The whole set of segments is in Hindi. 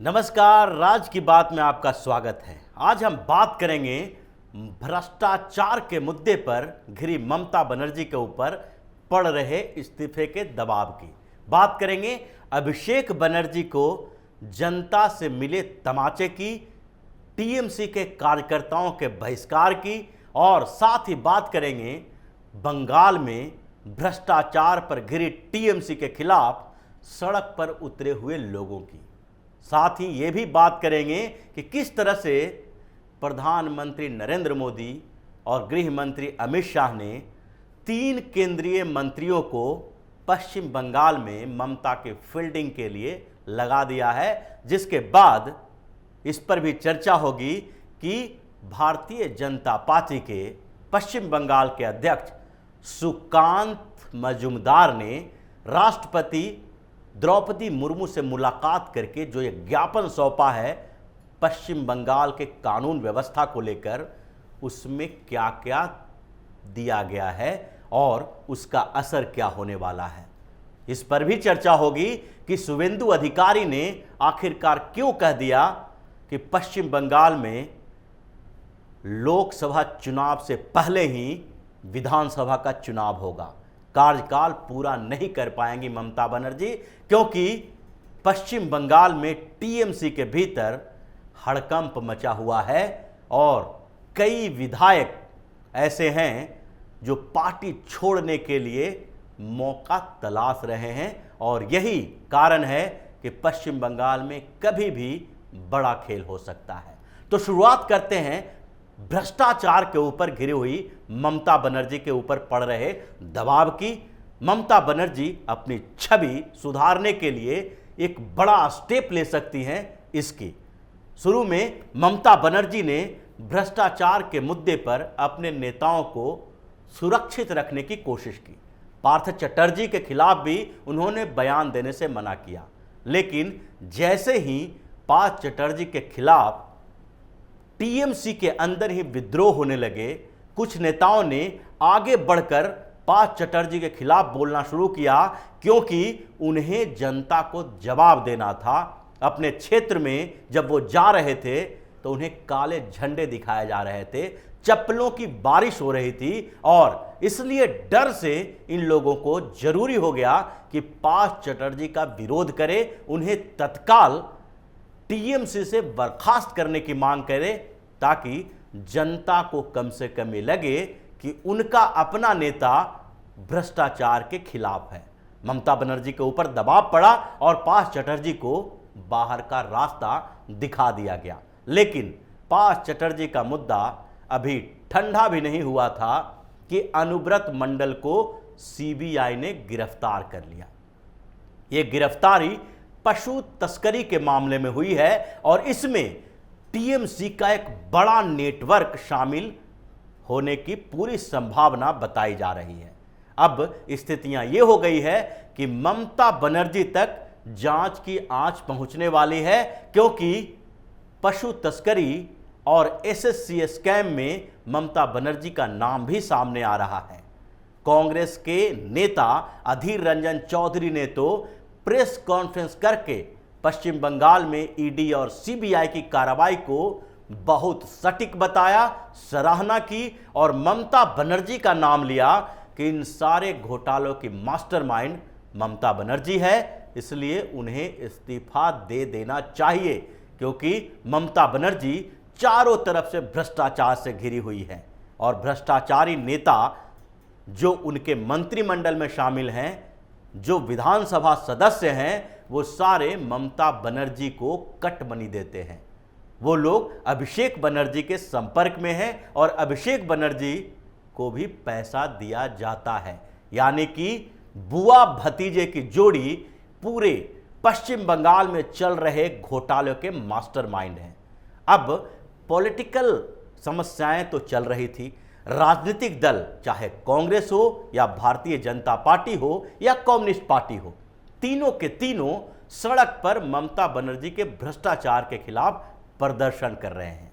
नमस्कार, राज की बात में आपका स्वागत है। आज हम बात करेंगे भ्रष्टाचार के मुद्दे पर घिरी ममता बनर्जी के ऊपर पड़ रहे इस्तीफे के दबाव की। बात करेंगे अभिषेक बनर्जी को जनता से मिले तमाचे की, टीएमसी के कार्यकर्ताओं के बहिष्कार की और साथ ही बात करेंगे बंगाल में भ्रष्टाचार पर घिरी टीएमसी के खिलाफ सड़क पर उतरे हुए लोगों की। साथ ही ये भी बात करेंगे कि किस तरह से प्रधानमंत्री नरेंद्र मोदी और गृह मंत्री अमित शाह ने 3 केंद्रीय मंत्रियों को पश्चिम बंगाल में ममता के फील्डिंग के लिए लगा दिया है, जिसके बाद इस पर भी चर्चा होगी कि भारतीय जनता पार्टी के पश्चिम बंगाल के अध्यक्ष सुकांत मजूमदार ने राष्ट्रपति द्रौपदी मुर्मू से मुलाकात करके जो एक ज्ञापन सौंपा है पश्चिम बंगाल के कानून व्यवस्था को लेकर, उसमें क्या क्या दिया गया है और उसका असर क्या होने वाला है, इस पर भी चर्चा होगी कि शुवेंदु अधिकारी ने आखिरकार क्यों कह दिया कि पश्चिम बंगाल में लोकसभा चुनाव से पहले ही विधानसभा का चुनाव होगा। कार्यकाल पूरा नहीं कर पाएंगी ममता बनर्जी, क्योंकि पश्चिम बंगाल में टीएमसी के भीतर हड़कंप मचा हुआ है और कई विधायक ऐसे हैं जो पार्टी छोड़ने के लिए मौका तलाश रहे हैं और यही कारण है कि पश्चिम बंगाल में कभी भी बड़ा खेल हो सकता है। तो शुरुआत करते हैं भ्रष्टाचार के ऊपर घिरी हुई ममता बनर्जी के ऊपर पड़ रहे दबाव की। ममता बनर्जी अपनी छवि सुधारने के लिए एक बड़ा स्टेप ले सकती हैं इसकी। शुरू में ममता बनर्जी ने भ्रष्टाचार के मुद्दे पर अपने नेताओं को सुरक्षित रखने की कोशिश की। पार्थ चटर्जी के खिलाफ भी उन्होंने बयान देने से मना किया, लेकिन जैसे ही पार्थ चटर्जी के खिलाफ टीएमसी के अंदर ही विद्रोह होने लगे, कुछ नेताओं ने आगे बढ़कर पार्थ चटर्जी के खिलाफ बोलना शुरू किया, क्योंकि उन्हें जनता को जवाब देना था। अपने क्षेत्र में जब वो जा रहे थे तो उन्हें काले झंडे दिखाए जा रहे थे, चप्पलों की बारिश हो रही थी और इसलिए डर से इन लोगों को जरूरी हो गया कि पार्थ चटर्जी का विरोध करें, उन्हें तत्काल टीएमसी से बर्खास्त करने की मांग करे, ताकि जनता को कम से कम ये लगे कि उनका अपना नेता भ्रष्टाचार के खिलाफ है। ममता बनर्जी के ऊपर दबाव पड़ा और पार्थ चटर्जी को बाहर का रास्ता दिखा दिया गया, लेकिन पार्थ चटर्जी का मुद्दा अभी ठंडा भी नहीं हुआ था कि अनुव्रत मंडल को सीबीआई ने गिरफ्तार कर लिया। यह गिरफ्तारी पशु तस्करी के मामले में हुई है और इसमें टीएमसी का एक बड़ा नेटवर्क शामिल होने की पूरी संभावना बताई जा रही है। अब स्थितियां यह हो गई है कि ममता बनर्जी तक जांच की आंच पहुंचने वाली है, क्योंकि पशु तस्करी और एसएससी स्कैम में ममता बनर्जी का नाम भी सामने आ रहा है। कांग्रेस के नेता अधीर रंजन चौधरी ने तो प्रेस कॉन्फ्रेंस करके पश्चिम बंगाल में ईडी और सीबीआई की कार्रवाई को बहुत सटीक बताया, सराहना की और ममता बनर्जी का नाम लिया कि इन सारे घोटालों की मास्टरमाइंड ममता बनर्जी है, इसलिए उन्हें इस्तीफा दे देना चाहिए, क्योंकि ममता बनर्जी चारों तरफ से भ्रष्टाचार से घिरी हुई है और भ्रष्टाचारी नेता जो उनके मंत्रिमंडल में शामिल हैं, जो विधानसभा सदस्य हैं, वो सारे ममता बनर्जी को कट मनी देते हैं। वो लोग अभिषेक बनर्जी के संपर्क में हैं और अभिषेक बनर्जी को भी पैसा दिया जाता है, यानी कि बुआ भतीजे की जोड़ी पूरे पश्चिम बंगाल में चल रहे घोटालों के मास्टरमाइंड हैं। अब पॉलिटिकल समस्याएं तो चल रही थी, राजनीतिक दल चाहे कांग्रेस हो या भारतीय जनता पार्टी हो या कम्युनिस्ट पार्टी हो, तीनों के तीनों सड़क पर ममता बनर्जी के भ्रष्टाचार के खिलाफ प्रदर्शन कर रहे हैं।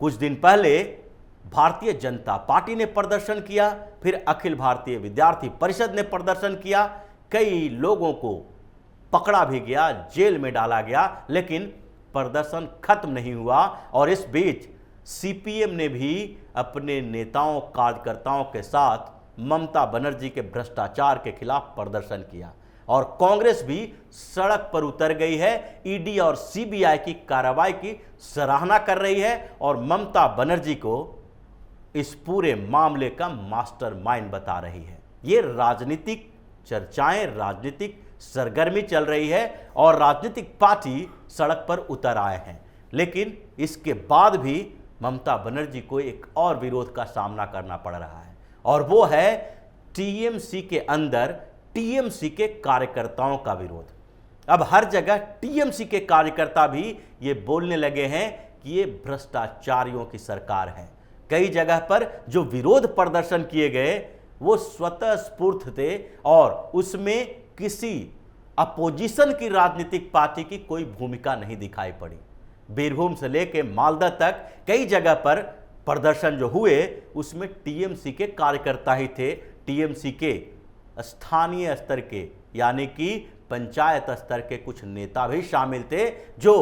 कुछ दिन पहले भारतीय जनता पार्टी ने प्रदर्शन किया, फिर अखिल भारतीय विद्यार्थी परिषद ने प्रदर्शन किया। कई लोगों को पकड़ा भी गया, जेल में डाला गया, लेकिन प्रदर्शन खत्म नहीं हुआ। और इस बीच सीपीएम ने भी अपने नेताओं कार्यकर्ताओं के साथ ममता बनर्जी के भ्रष्टाचार के खिलाफ प्रदर्शन किया और कांग्रेस भी सड़क पर उतर गई है, ईडी और सीबीआई की कार्रवाई की सराहना कर रही है और ममता बनर्जी को इस पूरे मामले का मास्टरमाइंड बता रही है। ये राजनीतिक चर्चाएं, राजनीतिक सरगर्मी चल रही है और राजनीतिक पार्टी सड़क पर उतर आए हैं, लेकिन इसके बाद भी ममता बनर्जी को एक और विरोध का सामना करना पड़ रहा है और वो है टीएमसी के अंदर टीएमसी के कार्यकर्ताओं का विरोध। अब हर जगह टीएमसी के कार्यकर्ता भी ये बोलने लगे हैं कि ये भ्रष्टाचारियों की सरकार है। कई जगह पर जो विरोध प्रदर्शन किए गए वो स्वतः स्फूर्त थे और उसमें किसी अपोजिशन की राजनीतिक पार्टी की कोई भूमिका नहीं दिखाई पड़ी। बीरभूम से लेकर मालदा तक कई जगह पर प्रदर्शन जो हुए उसमें टीएमसी के कार्यकर्ता ही थे। टीएमसी के स्थानीय स्तर के यानी कि पंचायत स्तर के कुछ नेता भी शामिल थे जो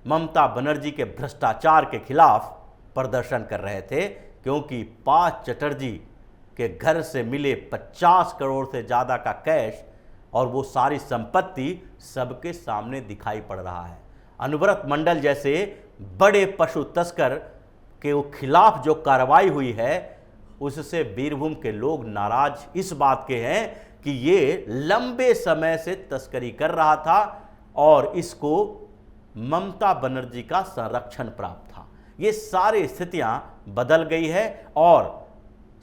ममता बनर्जी के भ्रष्टाचार के खिलाफ प्रदर्शन कर रहे थे, क्योंकि पार्थ चटर्जी के घर से मिले 50 करोड़ से ज़्यादा का कैश और वो सारी संपत्ति सबके सामने दिखाई पड़ रहा है। अनुव्रत मंडल जैसे बड़े पशु तस्कर के खिलाफ जो कार्रवाई हुई है उससे बीरभूम के लोग नाराज इस बात के हैं कि ये लंबे समय से तस्करी कर रहा था और इसको ममता बनर्जी का संरक्षण प्राप्त था। ये सारी स्थितियां बदल गई है और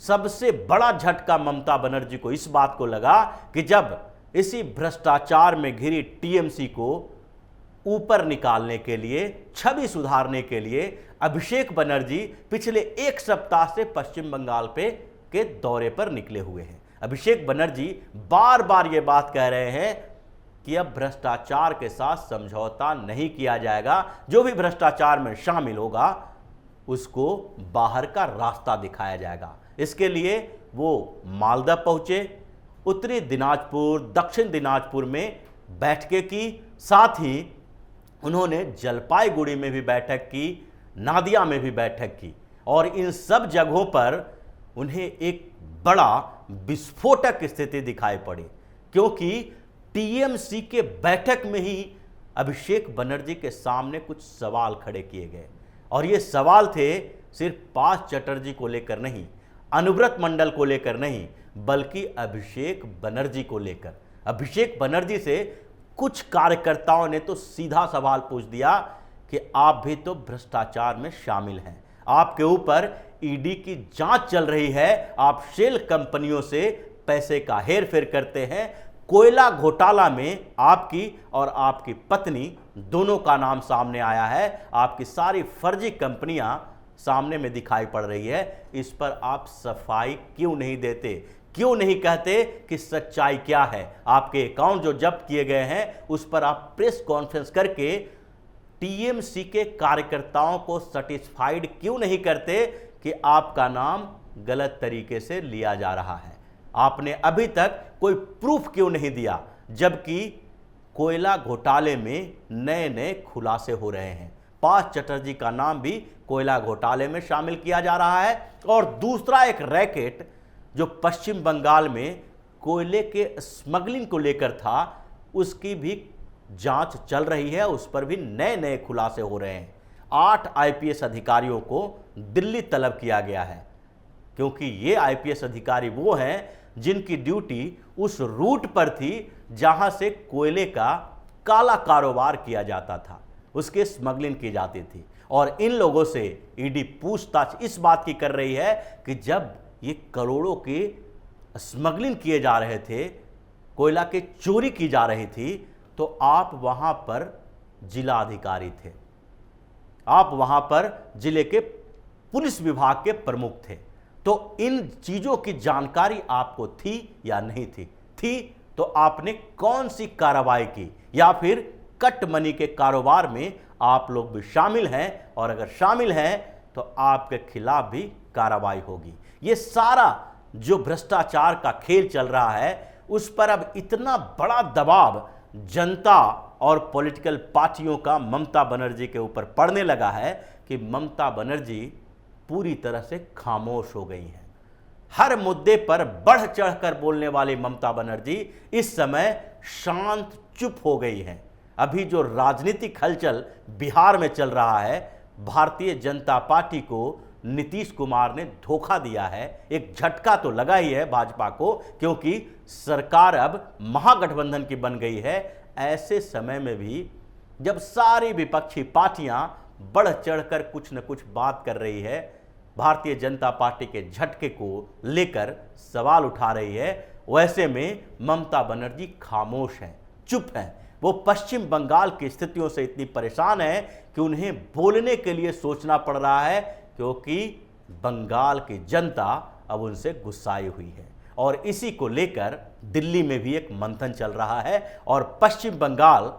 सबसे बड़ा झटका ममता बनर्जी को इस बात को लगा कि जब इसी भ्रष्टाचार में घिरी टीएमसी को ऊपर निकालने के लिए, छवि सुधारने के लिए अभिषेक बनर्जी पिछले एक सप्ताह से पश्चिम बंगाल के दौरे पर निकले हुए हैं। अभिषेक बनर्जी बार बार ये बात कह रहे हैं कि अब भ्रष्टाचार के साथ समझौता नहीं किया जाएगा, जो भी भ्रष्टाचार में शामिल होगा उसको बाहर का रास्ता दिखाया जाएगा। इसके लिए वो मालदा पहुंचे, उत्तरी दिनाजपुर, दक्षिण दिनाजपुर में बैठकें की, साथ ही उन्होंने जलपाईगुड़ी में भी बैठक की, नादिया में भी बैठक की और इन सब जगहों पर उन्हें एक बड़ा विस्फोटक स्थिति दिखाई पड़ी, क्योंकि टीएमसी के बैठक में ही अभिषेक बनर्जी के सामने कुछ सवाल खड़े किए गए और ये सवाल थे सिर्फ पार्थ चटर्जी को लेकर नहीं, अनुव्रत मंडल को लेकर नहीं, बल्कि अभिषेक बनर्जी को लेकर। अभिषेक बनर्जी से कुछ कार्यकर्ताओं ने तो सीधा सवाल पूछ दिया कि आप भी तो भ्रष्टाचार में शामिल हैं, आपके ऊपर ईडी की जांच चल रही है, आप शेल कंपनियों से पैसे का हेरफेर करते हैं, कोयला घोटाला में आपकी और आपकी पत्नी दोनों का नाम सामने आया है, आपकी सारी फर्जी कंपनियां सामने में दिखाई पड़ रही है, इस पर आप सफाई क्यों नहीं देते, क्यों नहीं कहते कि सच्चाई क्या है? आपके अकाउंट जो जब्त किए गए हैं उस पर आप प्रेस कॉन्फ्रेंस करके टीएमसी के कार्यकर्ताओं को सेटिस्फाइड क्यों नहीं करते कि आपका नाम गलत तरीके से लिया जा रहा है? आपने अभी तक कोई प्रूफ क्यों नहीं दिया, जबकि कोयला घोटाले में नए नए खुलासे हो रहे हैं। पार्थ चटर्जी का नाम भी कोयला घोटाले में शामिल किया जा रहा है और दूसरा एक रैकेट जो पश्चिम बंगाल में कोयले के स्मगलिंग को लेकर था उसकी भी जांच चल रही है, उस पर भी नए नए खुलासे हो रहे हैं। 8 आईपीएस अधिकारियों को दिल्ली तलब किया गया है, क्योंकि ये आईपीएस अधिकारी वो हैं जिनकी ड्यूटी उस रूट पर थी जहां से कोयले का काला कारोबार किया जाता था, उसके स्मगलिंग की जाती थी। और इन लोगों से ईडी पूछताछ इस बात की कर रही है कि जब ये करोड़ों की स्मगलिंग किए जा रहे थे, कोयला की चोरी की जा रही थी, तो आप वहां पर जिला अधिकारी थे, आप वहां पर जिले के पुलिस विभाग के प्रमुख थे, तो इन चीजों की जानकारी आपको थी या नहीं थी? थी तो आपने कौन सी कार्रवाई की, या फिर कट मनी के कारोबार में आप लोग भी शामिल हैं? और अगर शामिल हैं तो आपके खिलाफ भी कार्रवाई होगी। ये सारा जो भ्रष्टाचार का खेल चल रहा है उस पर अब इतना बड़ा दबाव जनता और पॉलिटिकल पार्टियों का ममता बनर्जी के ऊपर पड़ने लगा है कि ममता बनर्जी पूरी तरह से खामोश हो गई हैं। हर मुद्दे पर बढ़ चढ़कर बोलने वाली ममता बनर्जी इस समय शांत चुप हो गई हैं। अभी जो राजनीतिक हलचल बिहार में चल रहा है, भारतीय जनता पार्टी को नीतीश कुमार ने धोखा दिया है। एक झटका तो लगा ही है भाजपा को, क्योंकि सरकार अब महागठबंधन की बन गई है। ऐसे समय में भी जब सारी विपक्षी पार्टियां बढ़ चढ़कर कुछ न कुछ बात कर रही है, भारतीय जनता पार्टी के झटके को लेकर सवाल उठा रही है, वैसे में ममता बनर्जी खामोश हैं, चुप हैं। वो पश्चिम बंगाल की स्थितियों से इतनी परेशान है कि उन्हें बोलने के लिए सोचना पड़ रहा है, क्योंकि बंगाल की जनता अब उनसे गुस्साई हुई है। और इसी को लेकर दिल्ली में भी एक मंथन चल रहा है और पश्चिम बंगाल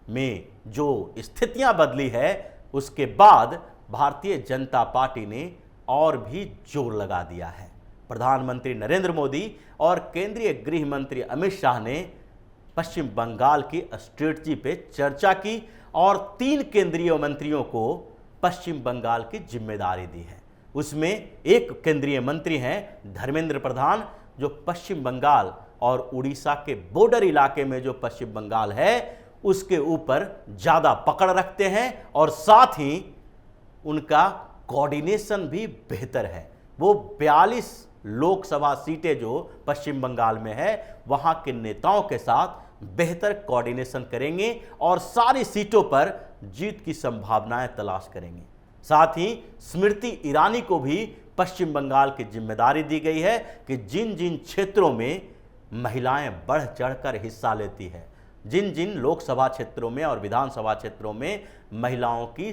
में जो स्थितियां बदली है, उसके बाद भारतीय जनता पार्टी ने और भी जोर लगा दिया है। प्रधानमंत्री नरेंद्र मोदी और केंद्रीय गृह मंत्री अमित शाह ने पश्चिम बंगाल की स्ट्रेटजी पे चर्चा की और 3 केंद्रीय मंत्रियों को पश्चिम बंगाल की जिम्मेदारी दी है। उसमें एक केंद्रीय मंत्री हैं धर्मेंद्र प्रधान, जो पश्चिम बंगाल और उड़ीसा के बॉर्डर इलाके में जो पश्चिम बंगाल है उसके ऊपर ज़्यादा पकड़ रखते हैं और साथ ही उनका कोऑर्डिनेशन भी बेहतर है। वो 42 लोकसभा सीटें जो पश्चिम बंगाल में है, वहां के नेताओं के साथ बेहतर कोऑर्डिनेशन करेंगे और सारी सीटों पर जीत की संभावनाएं तलाश करेंगे। साथ ही स्मृति ईरानी को भी पश्चिम बंगाल की जिम्मेदारी दी गई है कि जिन जिन क्षेत्रों में महिलाएं बढ़ चढ़कर हिस्सा लेती है, जिन जिन लोकसभा क्षेत्रों में और विधानसभा क्षेत्रों में महिलाओं की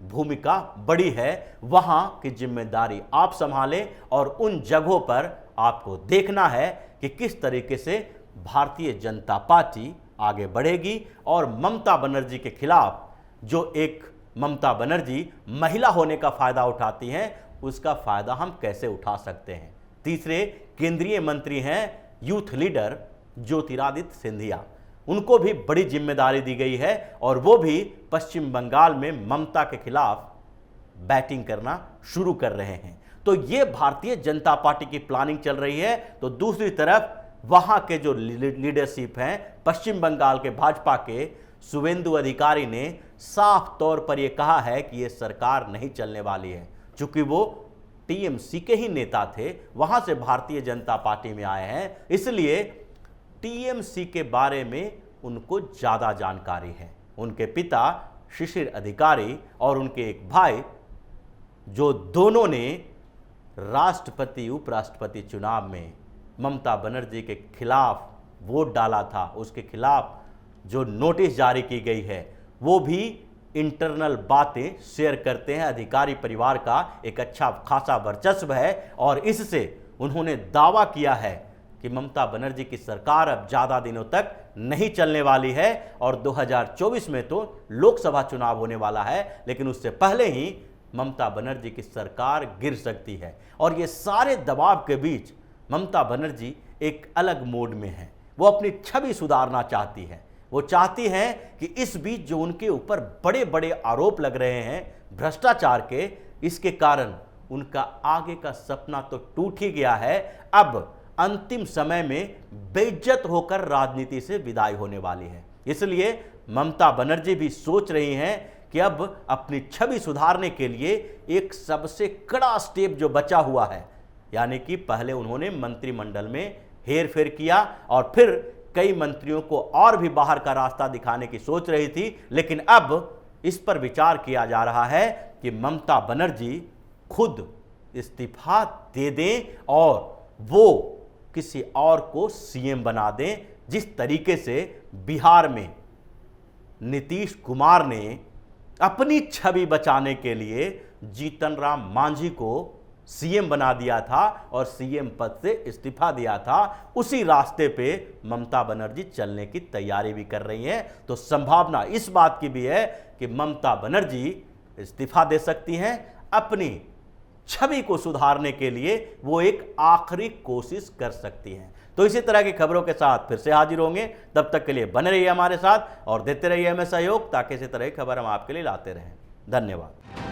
भूमिका बड़ी है, वहां की जिम्मेदारी आप संभालें और उन जगहों पर आपको देखना है कि किस तरीके से भारतीय जनता पार्टी आगे बढ़ेगी और ममता बनर्जी के खिलाफ जो एक ममता बनर्जी महिला होने का फायदा उठाती हैं, उसका फायदा हम कैसे उठा सकते हैं। तीसरे केंद्रीय मंत्री हैं यूथ लीडर ज्योतिरादित्य सिंधिया, उनको भी बड़ी जिम्मेदारी दी गई है और वो भी पश्चिम बंगाल में ममता के खिलाफ बैटिंग करना शुरू कर रहे हैं। तो ये भारतीय जनता पार्टी की प्लानिंग चल रही है। तो दूसरी तरफ वहां के जो लीडरशिप हैं पश्चिम बंगाल के भाजपा के, शुवेंदु अधिकारी ने साफ तौर पर यह कहा है कि यह सरकार नहीं चलने वाली है। चूंकि वो टीएमसी के ही नेता थे, वहां से भारतीय जनता पार्टी में आए हैं, इसलिए टीएमसी के बारे में उनको ज़्यादा जानकारी है। उनके पिता शिशिर अधिकारी और उनके एक भाई, जो दोनों ने राष्ट्रपति उपराष्ट्रपति चुनाव में ममता बनर्जी के खिलाफ वोट डाला था, उसके खिलाफ जो नोटिस जारी की गई है, वो भी इंटरनल बातें शेयर करते हैं। अधिकारी परिवार का एक अच्छा खासा वर्चस्व है और इससे उन्होंने दावा किया है कि ममता बनर्जी की सरकार अब ज़्यादा दिनों तक नहीं चलने वाली है और 2024 में तो लोकसभा चुनाव होने वाला है, लेकिन उससे पहले ही ममता बनर्जी की सरकार गिर सकती है। और ये सारे दबाव के बीच ममता बनर्जी एक अलग मोड में है। वो अपनी छवि सुधारना चाहती है। वो चाहती हैं कि इस बीच जो उनके ऊपर बड़े बड़े आरोप लग रहे हैं भ्रष्टाचार के, इसके कारण उनका आगे का सपना तो टूट ही गया है। अब अंतिम समय में बेइज्जत होकर राजनीति से विदाई होने वाली है। इसलिए ममता बनर्जी भी सोच रही हैं कि अब अपनी छवि सुधारने के लिए एक सबसे कड़ा स्टेप जो बचा हुआ है, यानी कि पहले उन्होंने मंत्रिमंडल में हेरफेर किया और फिर कई मंत्रियों को और भी बाहर का रास्ता दिखाने की सोच रही थी, लेकिन अब इस पर विचार किया जा रहा है कि ममता बनर्जी खुद इस्तीफा दे दें और वो किसी और को सीएम बना दें। जिस तरीके से बिहार में नीतीश कुमार ने अपनी छवि बचाने के लिए जीतन राम मांझी को सीएम बना दिया था और सीएम पद से इस्तीफा दिया था, उसी रास्ते पे ममता बनर्जी चलने की तैयारी भी कर रही हैं। तो संभावना इस बात की भी है कि ममता बनर्जी इस्तीफा दे सकती हैं, अपनी छवि को सुधारने के लिए वो एक आखिरी कोशिश कर सकती हैं। तो इसी तरह की खबरों के साथ फिर से हाजिर होंगे, तब तक के लिए बने रहिए हमारे साथ और देते रहिए हमें सहयोग, ताकि इसी तरह की खबर हम आपके लिए लाते रहें। धन्यवाद।